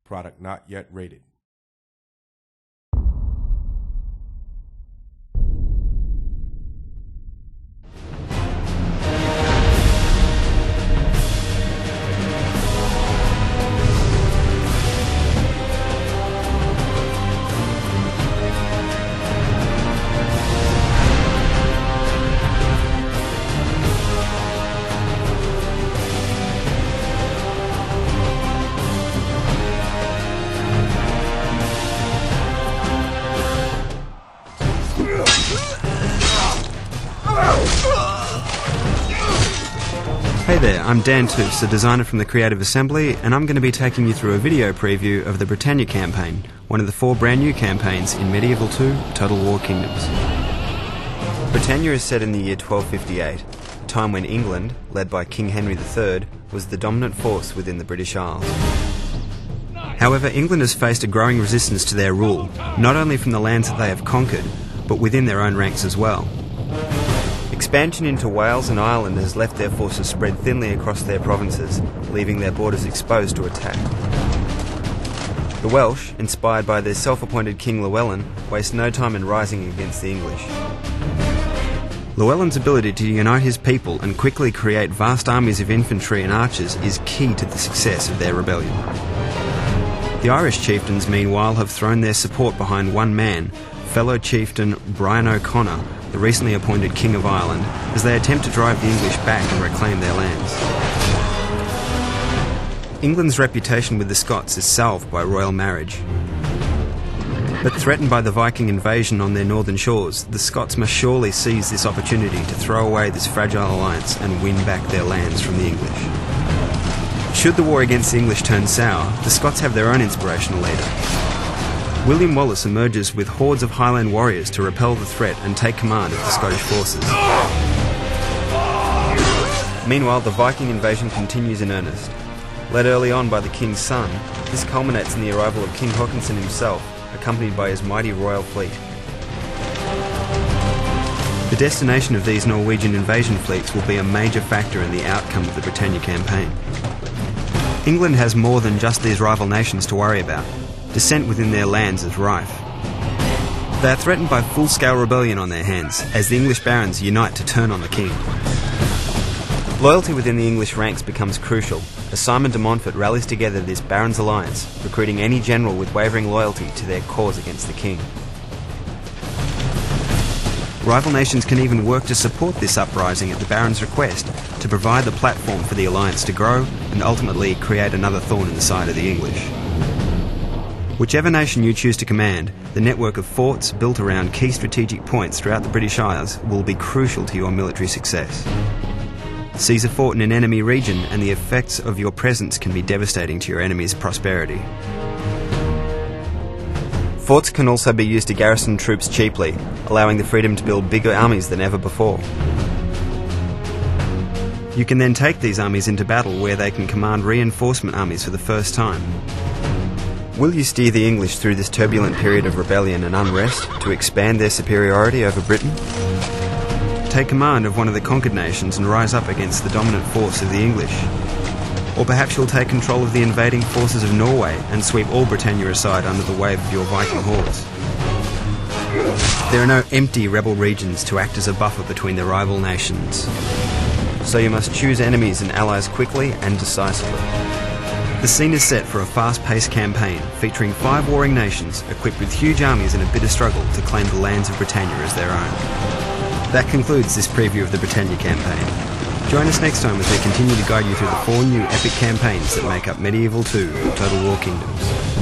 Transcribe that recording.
Product not yet rated. Hey there, I'm Dan Toofs, a designer from the Creative Assembly, and I'm going to be taking you through a video preview of the Britannia Campaign, one of the 4 brand new campaigns in Medieval 2 Total War Kingdoms. Britannia is set in the year 1258, a time when England, led by King Henry III, was the dominant force within the British Isles. However, England has faced a growing resistance to their rule, not only from the lands that they have conquered, but within their own ranks as well. Expansion into Wales and Ireland has left their forces spread thinly across their provinces, leaving their borders exposed to attack. The Welsh, inspired by their self-appointed King Llewellyn, waste no time in rising against the English. Llewellyn's ability to unite his people and quickly create vast armies of infantry and archers is key to the success of their rebellion. The Irish chieftains, meanwhile, have thrown their support behind one man, fellow chieftain Brian O'Connor, the recently appointed King of Ireland, as they attempt to drive the English back and reclaim their lands. England's reputation with the Scots is salved by royal marriage. But threatened by the Viking invasion on their northern shores, the Scots must surely seize this opportunity to throw away this fragile alliance and win back their lands from the English. Should the war against the English turn sour, the Scots have their own inspirational leader. William Wallace emerges with hordes of Highland warriors to repel the threat and take command of the Scottish forces. Meanwhile, the Viking invasion continues in earnest. Led early on by the King's son, this culminates in the arrival of King Håkonsson himself, accompanied by his mighty royal fleet. The destination of these Norwegian invasion fleets will be a major factor in the outcome of the Britannia Campaign. England has more than just these rival nations to worry about. Dissent within their lands is rife. They are threatened by full-scale rebellion on their hands, as the English barons unite to turn on the king. Loyalty within the English ranks becomes crucial, as Simon de Montfort rallies together this barons' alliance, recruiting any general with wavering loyalty to their cause against the king. Rival nations can even work to support this uprising at the barons' request, to provide the platform for the alliance to grow and ultimately create another thorn in the side of the English. Whichever nation you choose to command, the network of forts built around key strategic points throughout the British Isles will be crucial to your military success. Seize a fort in an enemy region and the effects of your presence can be devastating to your enemy's prosperity. Forts can also be used to garrison troops cheaply, allowing the freedom to build bigger armies than ever before. You can then take these armies into battle where they can command reinforcement armies for the first time. Will you steer the English through this turbulent period of rebellion and unrest to expand their superiority over Britain? Take command of one of the conquered nations and rise up against the dominant force of the English. Or perhaps you'll take control of the invading forces of Norway and sweep all Britannia aside under the wave of your Viking hordes. There are no empty rebel regions to act as a buffer between the rival nations. So you must choose enemies and allies quickly and decisively. The scene is set for a fast-paced campaign featuring 5 warring nations equipped with huge armies in a bitter struggle to claim the lands of Britannia as their own. That concludes this preview of the Britannia Campaign. Join us next time as we continue to guide you through the 4 new epic campaigns that make up Medieval 2 Total War Kingdoms.